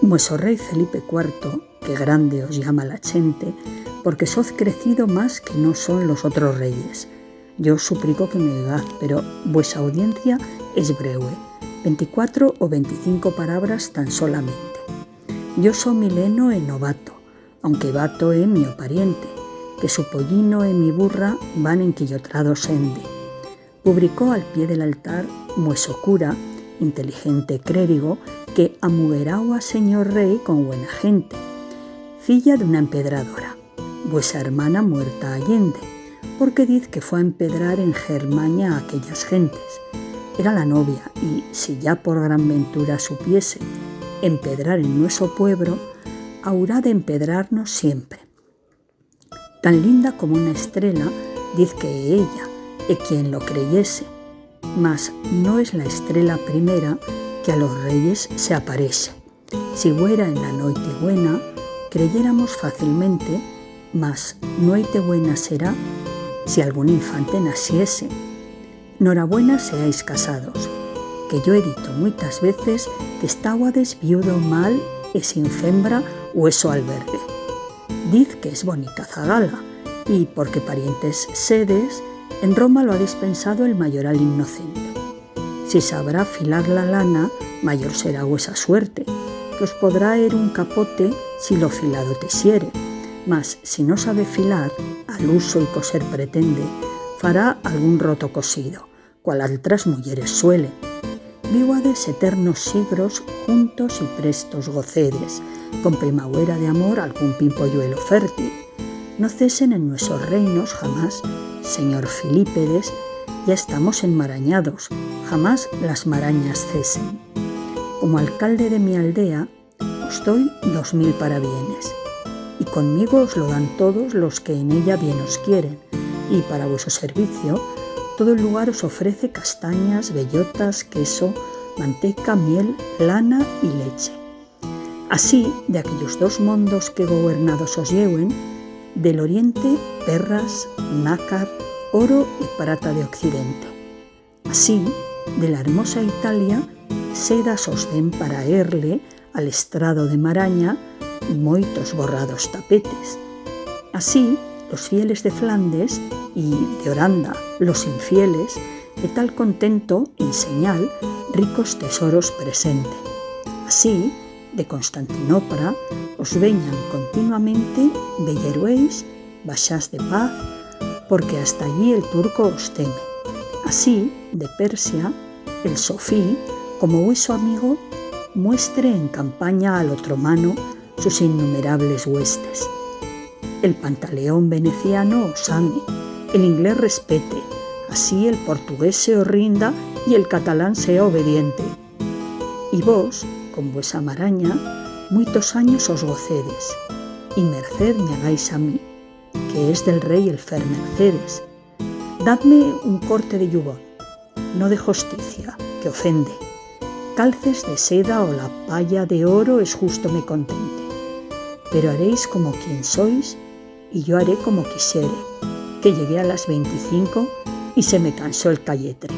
Mueso rei Felipe IV, que grande os llama la chente, porque soz crecido más que no son los otros reyes. Yo os suplico que me oigad, pero vuesa audiencia es breve, 24 o 25 palabras tan solamente. Yo so mileno e novato, aunque vato é mio pariente, que su pollino e mi burra van enquillotrados sende. Publicó al pie del altar mueso cura, inteligente clérigo, que amuguerao a señor rey con buena gente, filla de una empedradora, vuesa hermana muerta allende, porque diz que fue a empedrar en Germania a aquellas gentes. Era la novia y, si ya por gran ventura supiese empedrar en nuestro pueblo, haurá de empedrarnos siempre. Tan linda como una estrella, diz que ella, e quien lo creyese, mas no es la estrella primera que a los reyes se aparece. Si fuera en la noite buena, creyéramos fácilmente, mas noite buena será si algún infante naciese. Norabuena seáis casados, que yo he dicho muchas veces que estábades viudo mal e sin fembra o eso albergue. Diz que es bonita zagala, y porque parientes sedes, en Roma lo ha dispensado el mayoral inocente. Si sabrá filar la lana, mayor será vuesa suerte, que os podrá er un capote si lo filado te siere, mas si no sabe filar, al uso y coser pretende, fará algún roto cosido, cual altras mujeres suele. Viuades eternos siglos juntos y prestos gocedes, con primavera de amor algún pimpolluelo fértil. No cesen en nuestros reinos jamás, señor Filípedes, ya estamos enmarañados, jamás las marañas cesen. Como alcalde de mi aldea, os doy 2000 parabienes, y conmigo os lo dan todos los que en ella bien os quieren, y para vuestro servicio, todo el lugar os ofrece castañas, bellotas, queso, manteca, miel, lana y leche. Así, de aquellos dos mundos que gobernados os lleven, del oriente, perras, nácar, oro y plata de occidente. Así, de la hermosa Italia, sedas os den para erle al estrado de Maraña moitos borrados tapetes. Así, los fieles de Flandes y de Oranda, los infieles, de tal contento, en señal, ricos tesoros presente. Así, de Constantinopla, os veñan continuamente belleruéis, baxás de paz, porque hasta allí el turco os teme. Así, de Persia, el Sofí, como vueso amigo, muestre en campaña al otomano sus innumerables huestes. El pantaleón veneciano os ame, el inglés respete, así el portugués se os rinda y el catalán sea obediente. Y vos, con vuesa maraña, muitos años os gocedes, y merced me hagáis a mí, que es del rey el fer mercedes. Dadme un corte de yubón, no de justicia, que ofende. Calces de seda o la palla de oro es justo me contente. Pero haréis como quien sois, y yo haré como quisiere, que llegué a las 25 y se me cansó el calletre.